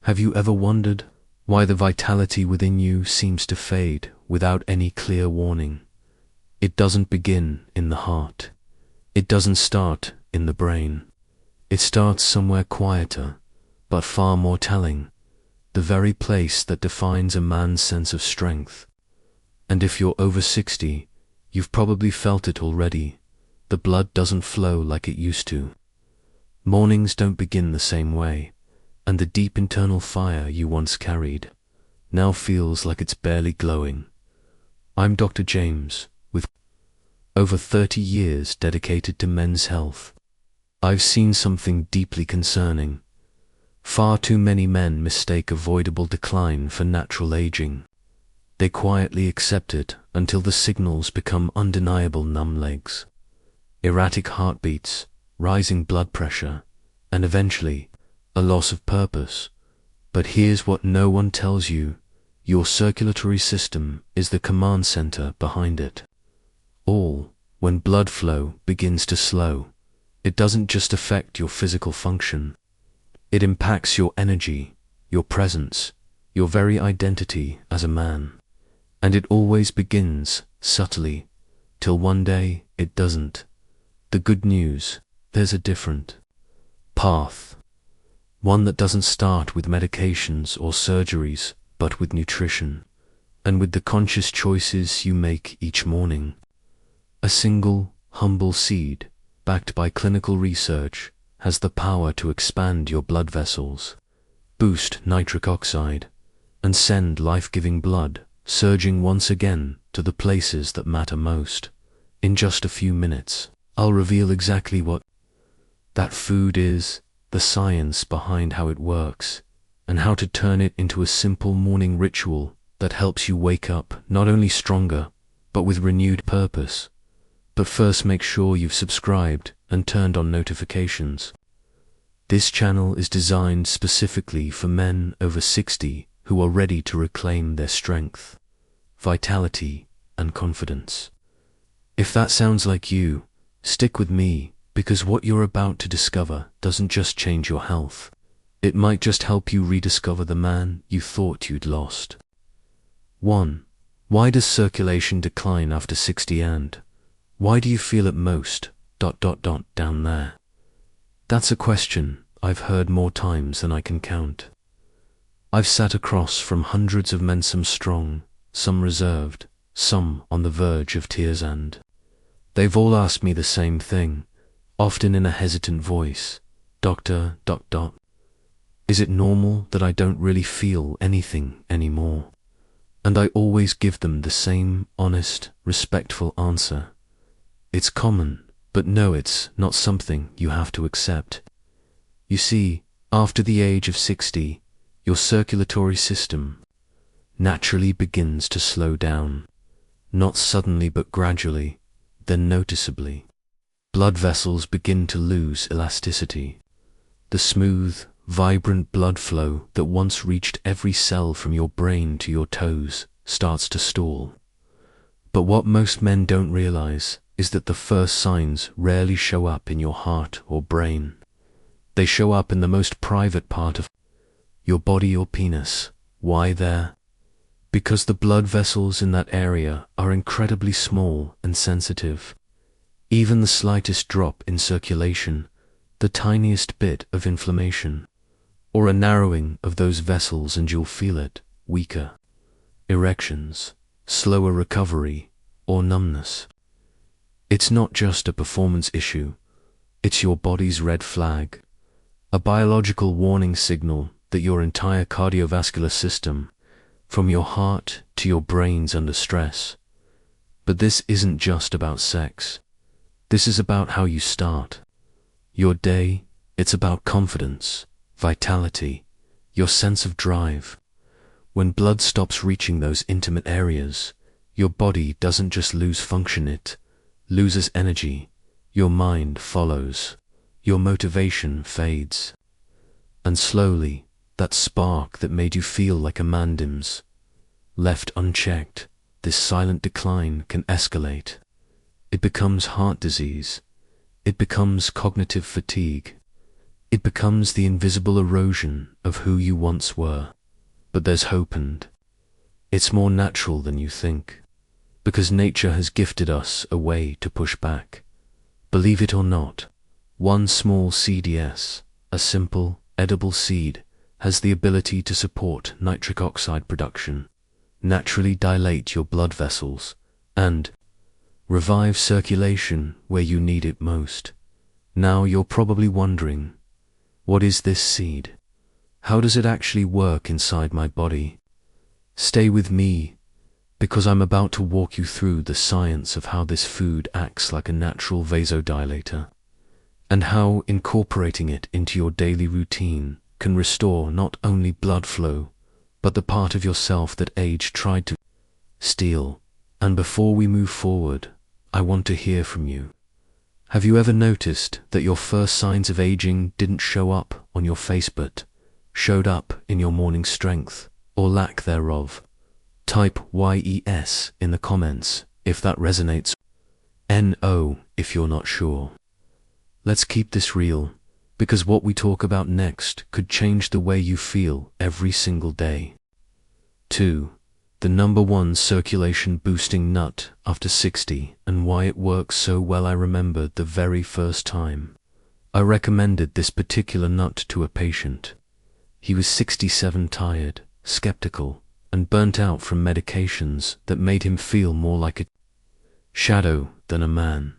Have you ever wondered why the vitality within you seems to fade without any clear warning? It doesn't begin in the heart. It doesn't start in the brain. It starts somewhere quieter, but far more telling, the very place that defines a man's sense of strength. And if you're over 60, you've probably felt it already. The blood doesn't flow like it used to. Mornings don't begin the same way, and the deep internal fire you once carried now feels like it's barely glowing. I'm Dr. James, with over 30 years dedicated to men's health. I've seen something deeply concerning. Far too many men mistake avoidable decline for natural aging. They quietly accept it until the signals become undeniable numb legs, erratic heartbeats, rising blood pressure, and eventually a loss of purpose. But here's what no one tells you: your circulatory system is the command center behind it. When blood flow begins to slow, it doesn't just affect your physical function. It impacts your energy, your presence, your very identity as a man. And it always begins subtly, till one day it doesn't. The good news: there's a different path. One that doesn't start with medications or surgeries, but with nutrition, and with the conscious choices you make each morning. A single, humble seed, backed by clinical research, has the power to expand your blood vessels, boost nitric oxide, and send life-giving blood surging once again to the places that matter most. In just a few minutes, I'll reveal exactly what that food is, the science behind how it works, and how to turn it into a simple morning ritual that helps you wake up not only stronger, but with renewed purpose. But first, make sure you've subscribed and turned on notifications. This channel is designed specifically for men over 60 who are ready to reclaim their strength, vitality, and confidence. If that sounds like you, stick with me, because what you're about to discover doesn't just change your health. It might just help you rediscover the man you thought you'd lost. 1. Why does circulation decline after 60, and why do you feel it most ... down there? That's a question I've heard more times than I can count. I've sat across from hundreds of men, some strong, some reserved, some on the verge of tears, and they've all asked me the same thing, often in a hesitant voice: Doctor, is it normal that I don't really feel anything anymore? And I always give them the same honest, respectful answer: it's common, but no, it's not something you have to accept. You see, after the age of 60, your circulatory system naturally begins to slow down, not suddenly but gradually, then noticeably. Blood vessels begin to lose elasticity. The smooth, vibrant blood flow that once reached every cell from your brain to your toes starts to stall. But what most men don't realize is that the first signs rarely show up in your heart or brain. They show up in the most private part of your body, your penis. Why there? Because the blood vessels in that area are incredibly small and sensitive. Even the slightest drop in circulation, the tiniest bit of inflammation, or a narrowing of those vessels, and you'll feel it: weaker erections, slower recovery, or numbness. It's not just a performance issue, it's your body's red flag, a biological warning signal that your entire cardiovascular system, from your heart to your brain's under stress. But this isn't just about sex. This is about how you start your day. It's about confidence, vitality, your sense of drive. When blood stops reaching those intimate areas, your body doesn't just lose function, it loses energy. Your mind follows. Your motivation fades. And slowly, that spark that made you feel like a man dims. Left unchecked, this silent decline can escalate. It becomes heart disease. It becomes cognitive fatigue. It becomes the invisible erosion of who you once were. But there's hope, and it's more natural than you think, because nature has gifted us a way to push back. Believe it or not, one small CDS, a simple, edible seed, has the ability to support nitric oxide production, naturally dilate your blood vessels, and revive circulation where you need it most. Now you're probably wondering, what is this seed? How does it actually work inside my body? Stay with me, because I'm about to walk you through the science of how this food acts like a natural vasodilator, and how incorporating it into your daily routine can restore not only blood flow, but the part of yourself that age tried to steal. And before we move forward, I want to hear from you. Have you ever noticed that your first signs of aging didn't show up on your face but showed up in your morning strength, or lack thereof? Type YES in the comments if that resonates. NO if you're not sure. Let's keep this real, because what we talk about next could change the way you feel every single day. 2. The #1 circulation boosting nut after 60 and why it works so well. I remembered the very first time I recommended this particular nut to a patient. He was 67, tired, skeptical, and burnt out from medications that made him feel more like a shadow than a man.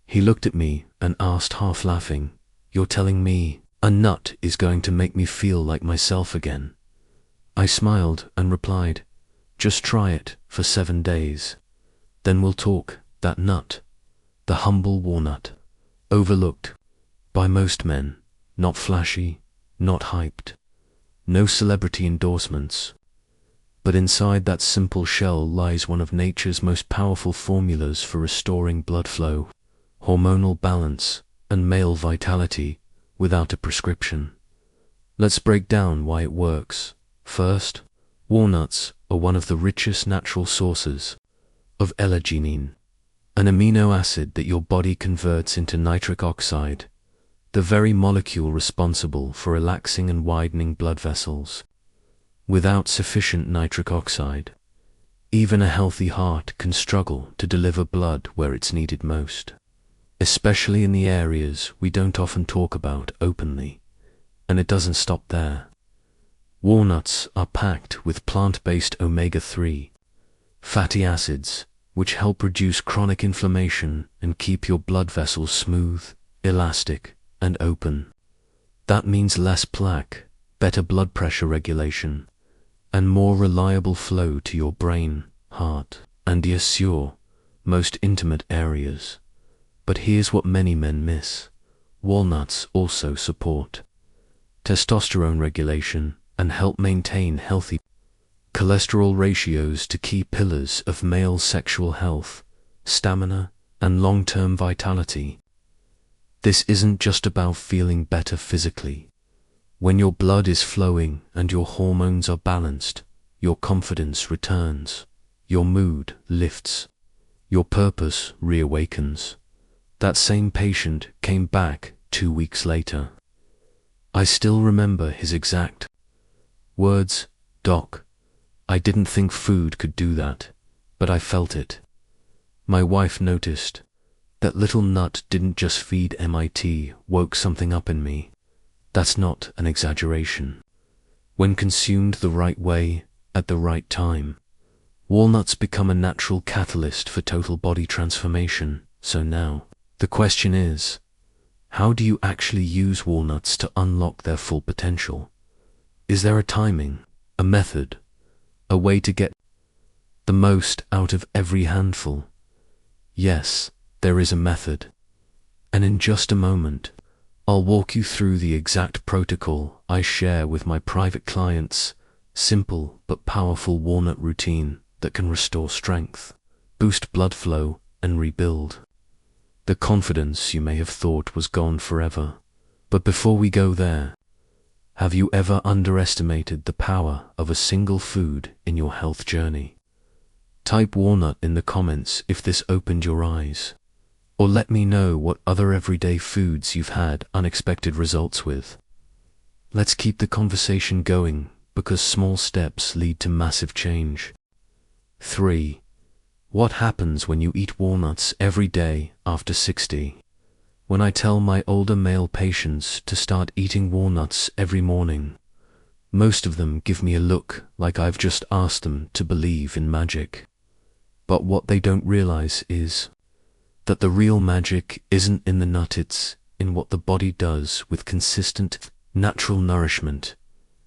He looked at me and asked, half laughing, "You're telling me a nut is going to make me feel like myself again?" I smiled and replied, "Just try it for 7 days. Then we'll talk." That nut, the humble walnut, overlooked by most men, not flashy, not hyped, no celebrity endorsements. But inside that simple shell lies one of nature's most powerful formulas for restoring blood flow, hormonal balance, and male vitality without a prescription. Let's break down why it works. First, walnuts are one of the richest natural sources of L-arginine, an amino acid that your body converts into nitric oxide, the very molecule responsible for relaxing and widening blood vessels. Without sufficient nitric oxide, even a healthy heart can struggle to deliver blood where it's needed most, especially in the areas we don't often talk about openly. And it doesn't stop there. Walnuts are packed with plant-based omega-3 fatty acids, which help reduce chronic inflammation and keep your blood vessels smooth, elastic, and open. That means less plaque, better blood pressure regulation, and more reliable flow to your brain, heart, and yes, your most intimate areas. But here's what many men miss. Walnuts also support testosterone regulation and help maintain healthy cholesterol ratios, to key pillars of male sexual health, stamina, and long-term vitality. This isn't just about feeling better physically. When your blood is flowing and your hormones are balanced, your confidence returns, your mood lifts, your purpose reawakens. That same patient came back 2 weeks later. I still remember his exact words, "Doc, I didn't think food could do that, but I felt it." My wife noticed that little nut didn't just feed MIT, woke something up in me. That's not an exaggeration. When consumed the right way, at the right time, walnuts become a natural catalyst for total body transformation. So now, the question is, how do you actually use walnuts to unlock their full potential? Is there a timing, a method, a way to get the most out of every handful? Yes, there is a method. And in just a moment, I'll walk you through the exact protocol I share with my private clients, simple but powerful walnut routine that can restore strength, boost blood flow, and rebuild the confidence you may have thought was gone forever. But before we go there, have you ever underestimated the power of a single food in your health journey? Type walnut in the comments if this opened your eyes. Or let me know what other everyday foods you've had unexpected results with. Let's keep the conversation going, because small steps lead to massive change. 3. What happens when you eat walnuts every day after 60? When I tell my older male patients to start eating walnuts every morning, most of them give me a look like I've just asked them to believe in magic. But what they don't realize is that the real magic isn't in the nut, it's in what the body does with consistent, natural nourishment,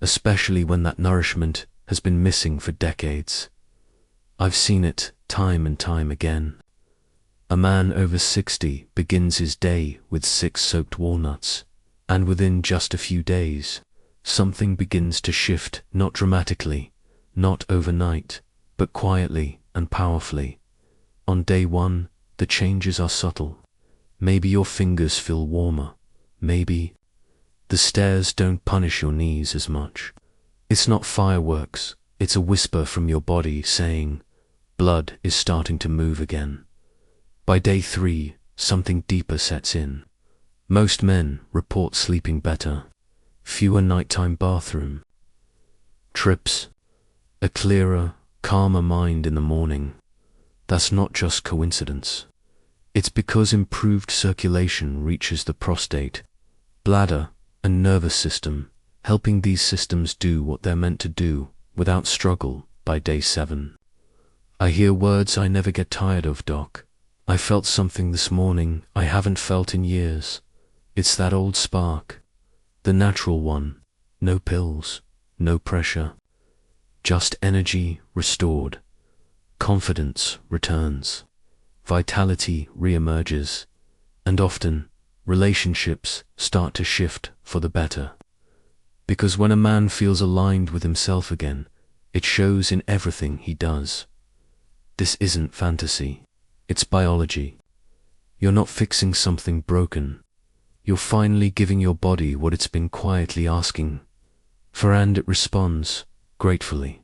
especially when that nourishment has been missing for decades. I've seen it time and time again. A man over 60 begins his day with 6 soaked walnuts, and within just a few days, something begins to shift, not dramatically, not overnight, but quietly and powerfully. On day 1, the changes are subtle. Maybe your fingers feel warmer. Maybe the stairs don't punish your knees as much. It's not fireworks, it's a whisper from your body saying, blood is starting to move again. By day 3, something deeper sets in. Most men report sleeping better, fewer nighttime bathroom trips, a clearer, calmer mind in the morning. That's not just coincidence. It's because improved circulation reaches the prostate, bladder, and nervous system, helping these systems do what they're meant to do without struggle by day 7. I hear words I never get tired of, Doc. I felt something this morning I haven't felt in years. It's that old spark, the natural one. No pills, no pressure, just energy restored. Confidence returns, vitality reemerges, and often relationships start to shift for the better. Because when a man feels aligned with himself again, it shows in everything he does. This isn't fantasy, it's biology. You're not fixing something broken. You're finally giving your body what it's been quietly asking for, and it responds gratefully.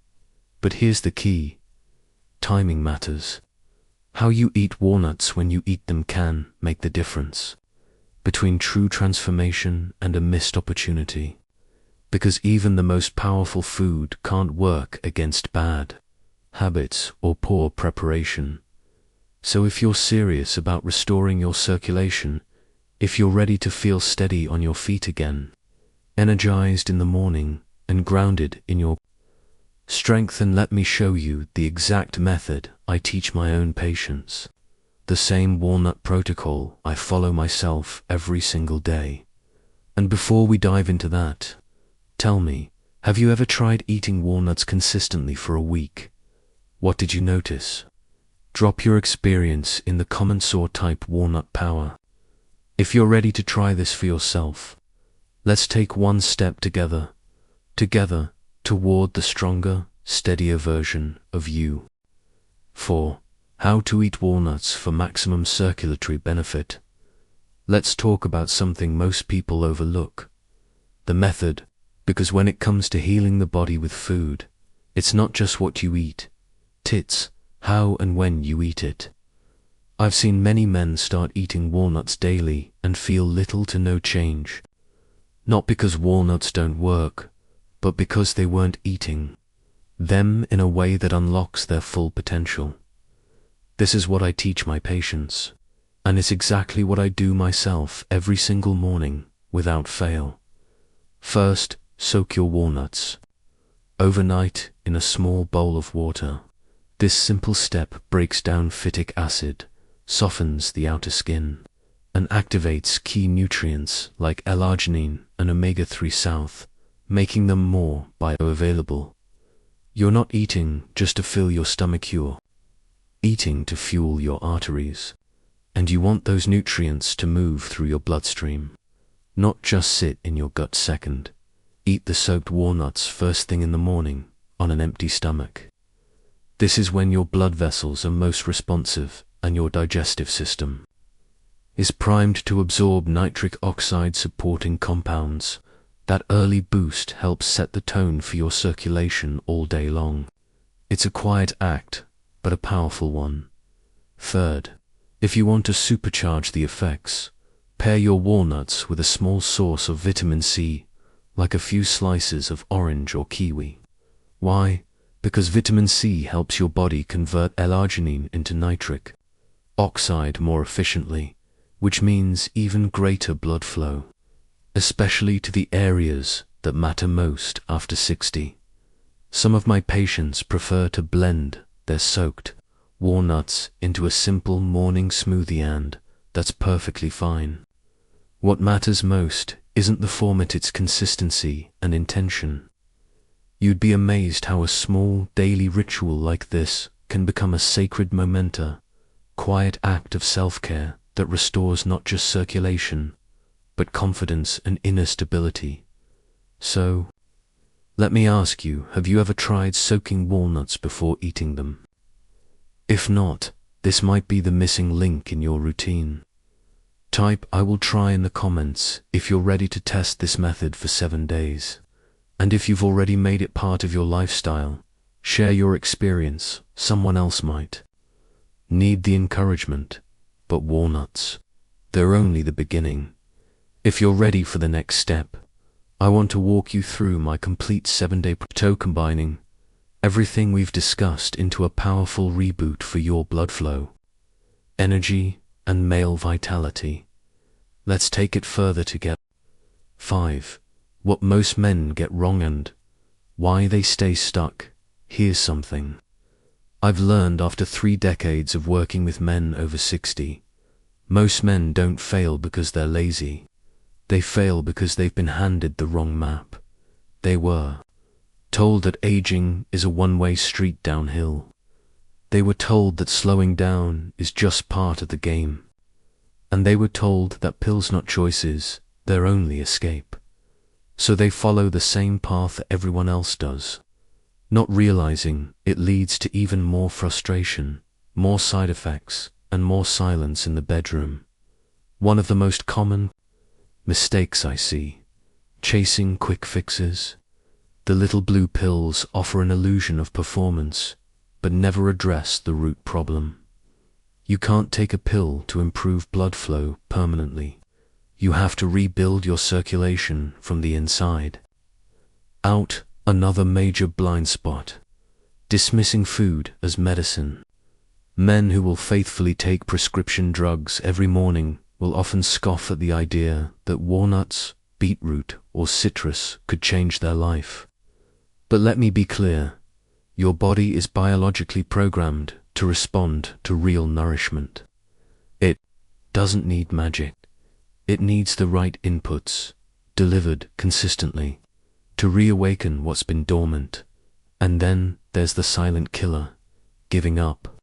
But here's the key. Timing matters. How you eat walnuts when you eat them can make the difference between true transformation and a missed opportunity. Because even the most powerful food can't work against bad habits or poor preparation. So if you're serious about restoring your circulation, if you're ready to feel steady on your feet again, energized in the morning and grounded in your strength, and let me show you the exact method I teach my own patients. The same walnut protocol I follow myself every single day. And before we dive into that, tell me, have you ever tried eating walnuts consistently for a week? What did you notice? Drop your experience in the comments or type walnut power. If you're ready to try this for yourself, let's take one step together toward the stronger, steadier version of you. 4. How to eat walnuts for maximum circulatory benefit. Let's talk about something most people overlook. The method, because when it comes to healing the body with food, it's not just what you eat, it's how and when you eat it. I've seen many men start eating walnuts daily and feel little to no change. Not because walnuts don't work, but because they weren't eating them in a way that unlocks their full potential. This is what I teach my patients, and it's exactly what I do myself every single morning without fail. First, soak your walnuts overnight in a small bowl of water. This simple step breaks down phytic acid, softens the outer skin, and activates key nutrients like L-arginine and omega-3 south, making them more bioavailable. You're not eating just to fill your stomach, you're eating to fuel your arteries. And you want those nutrients to move through your bloodstream, not just sit in your gut second. Eat the soaked walnuts first thing in the morning on an empty stomach. This is when your blood vessels are most responsive and your digestive system is primed to absorb nitric oxide supporting compounds. That early boost helps set the tone for your circulation all day long. It's a quiet act, but a powerful one. Third, If you want to supercharge the effects, pair your walnuts with a small source of vitamin C, like a few slices of orange or kiwi. Why? Because vitamin C helps your body convert L-arginine into nitric oxide more efficiently, which means even greater blood flow, especially to the areas that matter most after 60. Some of my patients prefer to blend their soaked walnuts into a simple morning smoothie, and that's perfectly fine. What matters most isn't the format, it's consistency and intention. You'd be amazed how a small daily ritual like this can become a sacred quiet act of self-care that restores not just circulation, but confidence and inner stability. So, let me ask you, have you ever tried soaking walnuts before eating them? If not, this might be the missing link in your routine. Type "I will try" in the comments if you're ready to test this method for 7 days. And if you've already made it part of your lifestyle, share your experience, someone else might need the encouragement. But walnuts, they're only the beginning. If you're ready for the next step, I want to walk you through my complete 7-day plateau, combining everything we've discussed into a powerful reboot for your blood flow, energy, and male vitality. Let's take it further together. 5. What most men get wrong and why they stay stuck. Here's something I've learned after 3 decades of working with men over 60. Most men don't fail because they're lazy. They fail because they've been handed the wrong map. They were told that aging is a one-way street downhill. They were told that slowing down is just part of the game. And they were told that pills, not choices, they're only escape. So they follow the same path that everyone else does, not realizing it leads to even more frustration, more side effects, and more silence in the bedroom. One of the most common mistakes I see: chasing quick fixes. The little blue pills offer an illusion of performance, but never address the root problem. You can't take a pill to improve blood flow permanently. You have to rebuild your circulation from the inside out. Another major blind spot: dismissing food as medicine. Men who will faithfully take prescription drugs every morning will often scoff at the idea that walnuts, beetroot, or citrus could change their life. But let me be clear, your body is biologically programmed to respond to real nourishment. It doesn't need magic. It needs the right inputs, delivered consistently, to reawaken what's been dormant. And then there's the silent killer: giving up.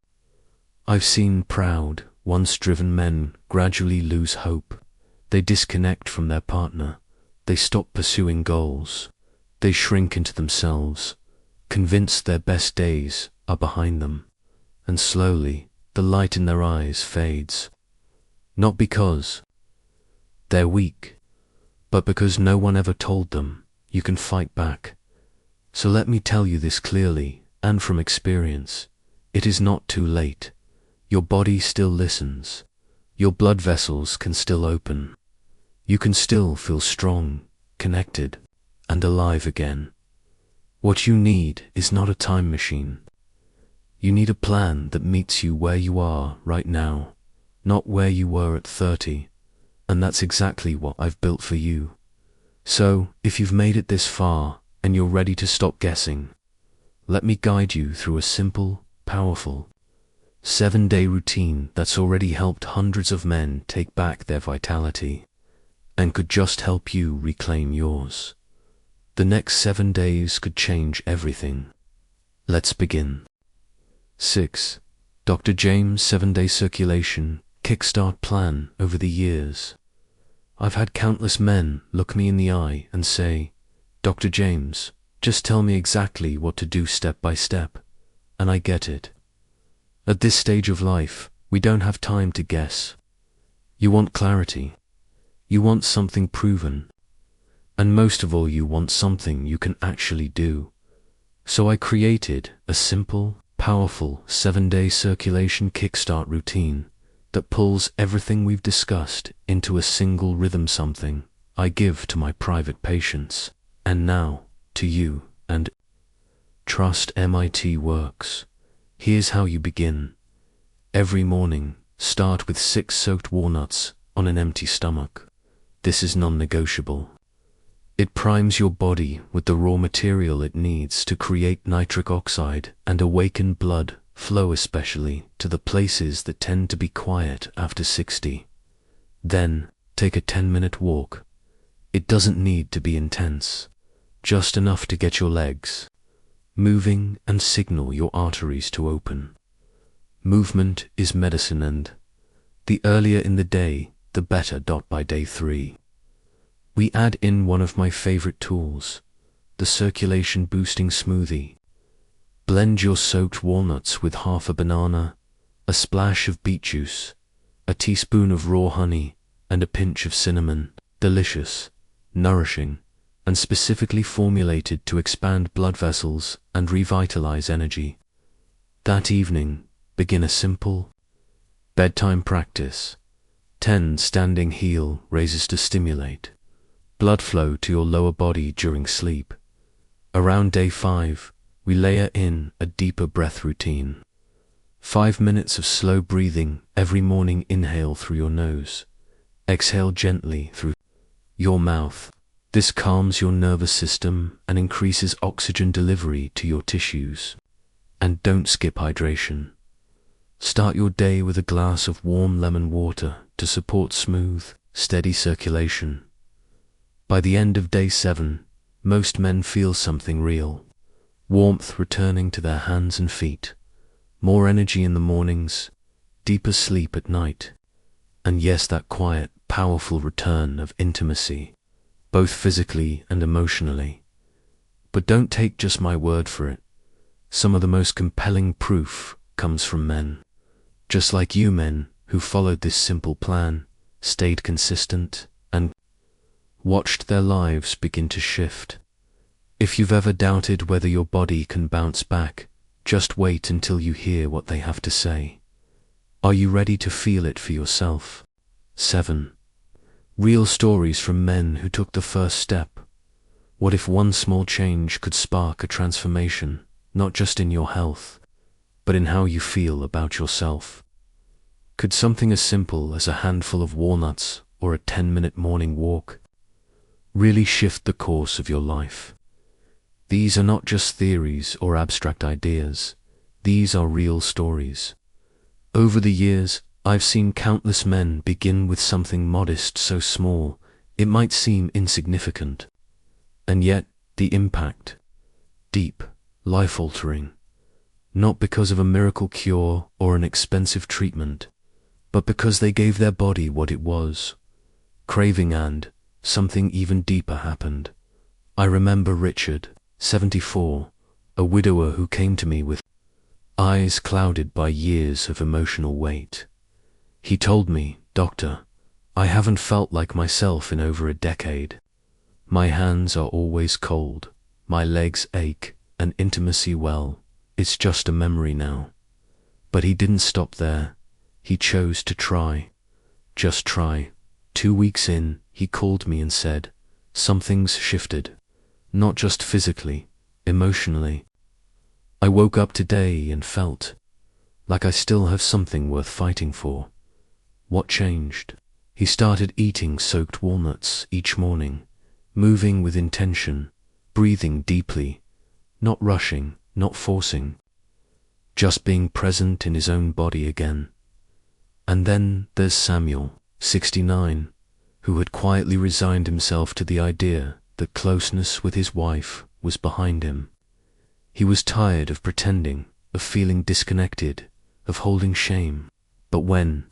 I've seen proud, once-driven men gradually lose hope. They disconnect from their partner. They stop pursuing goals. They shrink into themselves, convinced their best days are behind them. And slowly, the light in their eyes fades. Not because they're weak, but because no one ever told them you can fight back. So let me tell you this clearly and from experience: it is not too late. Your body still listens. Your blood vessels can still open. You can still feel strong, connected, and alive again. What you need is not a time machine. You need a plan that meets you where you are right now, not where you were at 30. And that's exactly what I've built for you. So, if you've made it this far and you're ready to stop guessing, let me guide you through a simple, powerful 7-day routine that's already helped hundreds of men take back their vitality and could just help you reclaim yours. The next 7 days could change everything. Let's begin. 6. Dr. James' 7-day circulation kickstart plan. Over the years, I've had countless men look me in the eye and say, "Dr. James, just tell me exactly what to do step by step." And I get it. At this stage of life, we don't have time to guess. You want clarity. You want something proven. And most of all, you want something you can actually do. So I created a simple, powerful 7-day circulation kickstart routine that pulls everything we've discussed into a single rhythm, something I give to my private patients, and now to you, and trust MIT works. Here's how you begin. Every morning, start with 6 soaked walnuts on an empty stomach. This is non-negotiable. It primes your body with the raw material it needs to create nitric oxide and awaken blood flow, especially to the places that tend to be quiet after 60. Then, take a 10-minute walk. It doesn't need to be intense, just enough to get your legs moving and signal your arteries to open. Movement is medicine, and the earlier in the day, the better. By day 3, we add in one of my favorite tools, the circulation boosting smoothie. Blend your soaked walnuts with half a banana, a splash of beet juice, a teaspoon of raw honey, and a pinch of cinnamon. Delicious, nourishing, and specifically formulated to expand blood vessels and revitalize energy. That evening, begin a simple bedtime practice. 10 standing heel raises to stimulate blood flow to your lower body during sleep. Around day 5, we layer in a deeper breath routine. 5 minutes of slow breathing every morning. Inhale through your nose. Exhale gently through your mouth. This calms your nervous system and increases oxygen delivery to your tissues. And don't skip hydration. Start your day with a glass of warm lemon water to support smooth, steady circulation. By the end of day 7, most men feel something real. Warmth returning to their hands and feet, more energy in the mornings, deeper sleep at night, and yes, that quiet, powerful return of intimacy, both physically and emotionally. But don't take just my word for it. Some of the most compelling proof comes from men, just like you, men who followed this simple plan, stayed consistent, and watched their lives begin to shift. If you've ever doubted whether your body can bounce back, just wait until you hear what they have to say. Are you ready to feel it for yourself? 7. Real stories from men who took the first step. What if one small change could spark a transformation, not just in your health, but in how you feel about yourself? Could something as simple as a handful of walnuts or a 10-minute morning walk really shift the course of your life? These are not just theories or abstract ideas. These are real stories. Over the years, I've seen countless men begin with something modest, so small it might seem insignificant. And yet, the impact, deep, life-altering, not because of a miracle cure or an expensive treatment, but because they gave their body what it was craving, and something even deeper happened. I remember Richard, 74, a widower who came to me with eyes clouded by years of emotional weight. He told me, "Doctor, I haven't felt like myself in over a decade. My hands are always cold, my legs ache, and intimacy, well, it's just a memory now." But he didn't stop there. He chose to try. Just try. 2 weeks in, he called me and said, "Something's shifted. Not just physically, emotionally. I woke up today and felt like I still have something worth fighting for." What changed? He started eating soaked walnuts each morning, moving with intention, breathing deeply, not rushing, not forcing, just being present in his own body again. And then there's Samuel, 69, who had quietly resigned himself to the idea that closeness with his wife was behind him. He was tired of pretending, of feeling disconnected, of holding shame. But when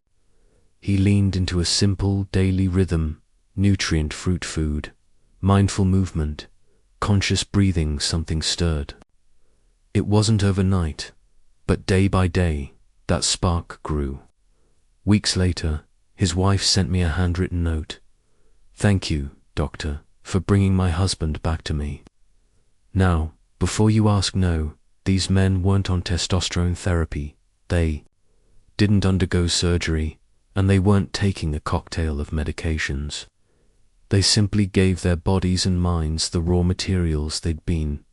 he leaned into a simple daily rhythm, nutrient fruit food, mindful movement, conscious breathing, something stirred. It wasn't overnight, but day by day, that spark grew. Weeks later, his wife sent me a handwritten note. "Thank you, doctor, for bringing my husband back to me." Now, before you ask, no, these men weren't on testosterone therapy. They didn't undergo surgery. And they weren't taking a cocktail of medications. They simply gave their bodies and minds the raw materials they'd been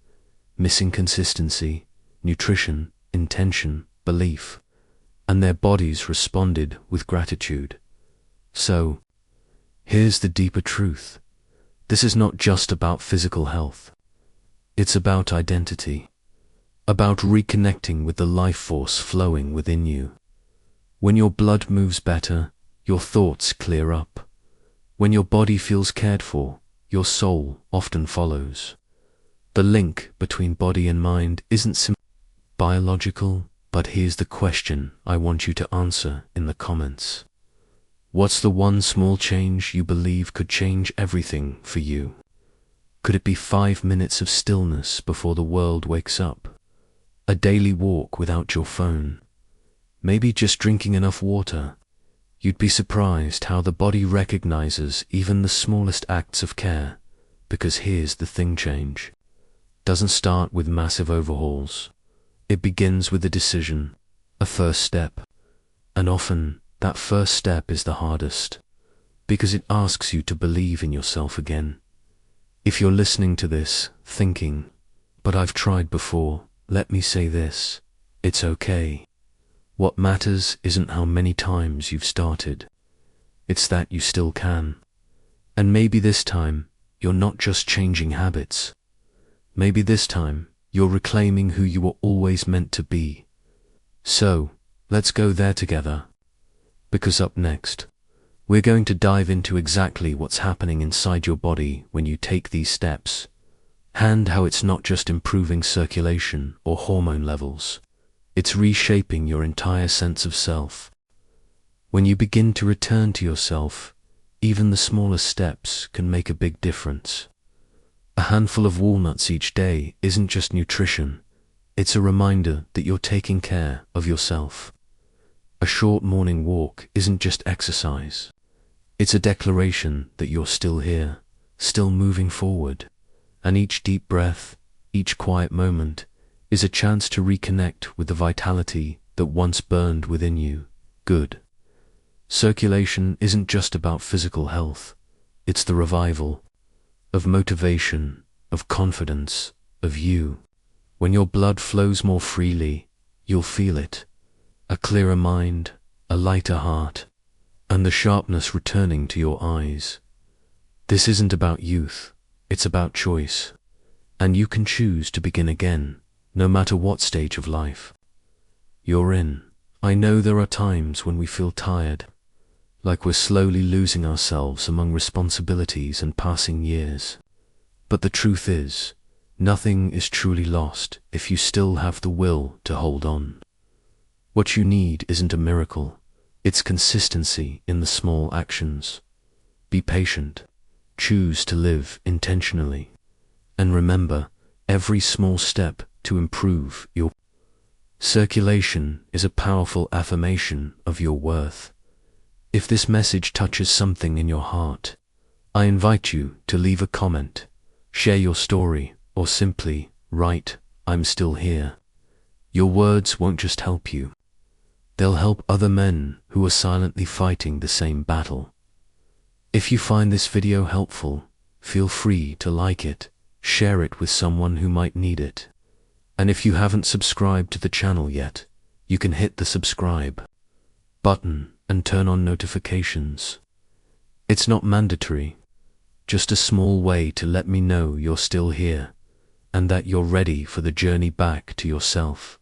missing: consistency, nutrition, intention, belief. And their bodies responded with gratitude. So, here's the deeper truth. This is not just about physical health. It's about identity. About reconnecting with the life force flowing within you. When your blood moves better, your thoughts clear up. When your body feels cared for, your soul often follows. The link between body and mind isn't simply biological, but here's the question I want you to answer in the comments. What's the one small change you believe could change everything for you? Could it be 5 minutes of stillness before the world wakes up? A daily walk without your phone? Maybe just drinking enough water? You'd be surprised how the body recognizes even the smallest acts of care. Because here's the thing: change doesn't start with massive overhauls. It begins with a decision, a first step. And often, that first step is the hardest, because it asks you to believe in yourself again. If you're listening to this, thinking, "But I've tried before," let me say this: it's okay. What matters isn't how many times you've started. It's that you still can. And maybe this time, you're not just changing habits. Maybe this time, you're reclaiming who you were always meant to be. So, let's go there together. Because up next, we're going to dive into exactly what's happening inside your body when you take these steps, and how it's not just improving circulation or hormone levels, it's reshaping your entire sense of self. When you begin to return to yourself, even the smallest steps can make a big difference. A handful of walnuts each day isn't just nutrition, it's a reminder that you're taking care of yourself. A short morning walk isn't just exercise, it's a declaration that you're still here, still moving forward. And each deep breath, each quiet moment, is a chance to reconnect with the vitality that once burned within you. Good. Circulation isn't just about physical health, it's the revival of motivation, of confidence, of you. When your blood flows more freely, you'll feel it. A clearer mind, a lighter heart, and the sharpness returning to your eyes. This isn't about youth, it's about choice. And you can choose to begin again, no matter what stage of life you're in. I know there are times when we feel tired, like we're slowly losing ourselves among responsibilities and passing years. But the truth is, nothing is truly lost if you still have the will to hold on. What you need isn't a miracle, it's consistency in the small actions. Be patient, choose to live intentionally, and remember, every small step to improve your circulation is a powerful affirmation of your worth. If this message touches something in your heart, I invite you to leave a comment, share your story, or simply write, "I'm still here." Your words won't just help you. They'll help other men who are silently fighting the same battle. If you find this video helpful, feel free to like it, share it with someone who might need it. And if you haven't subscribed to the channel yet, you can hit the subscribe button and turn on notifications. It's not mandatory, just a small way to let me know you're still here and that you're ready for the journey back to yourself.